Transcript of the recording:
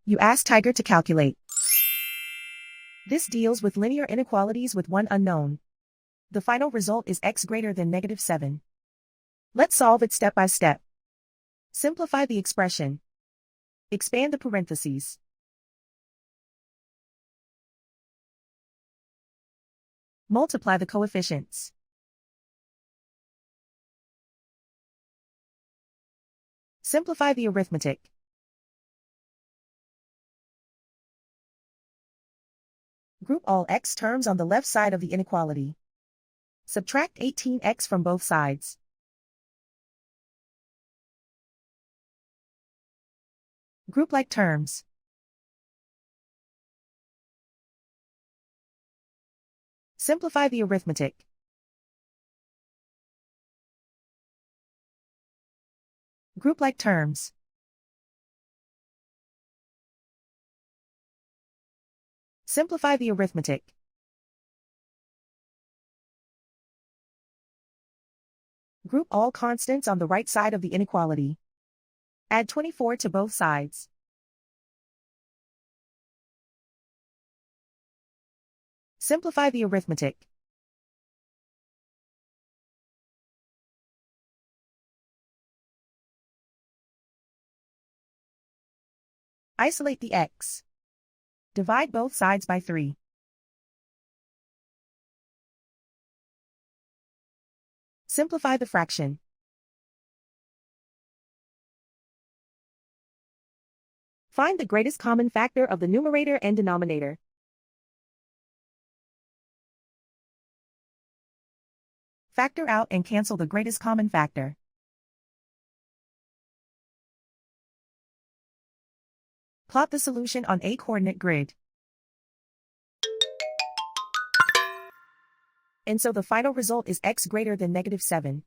You ask Tiger to calculate. This deals with linear inequalities with one unknown. The final result is x greater than -7. Let's solve it step by step. Simplify the expression. Expand the parentheses. Multiply the coefficients. Simplify the arithmetic. Group all x terms on the left side of the inequality. Subtract 18x from both sides. Group like terms. Simplify the arithmetic. Group like terms. Simplify the arithmetic. Group all constants on the right side of the inequality. Add 24 to both sides. Simplify the arithmetic. Isolate the x. Divide both sides by 3. Simplify the fraction. Find the greatest common factor of the numerator and denominator. Factor out and cancel the greatest common factor. Plot the solution on a coordinate grid. And so the final result is x greater than -7.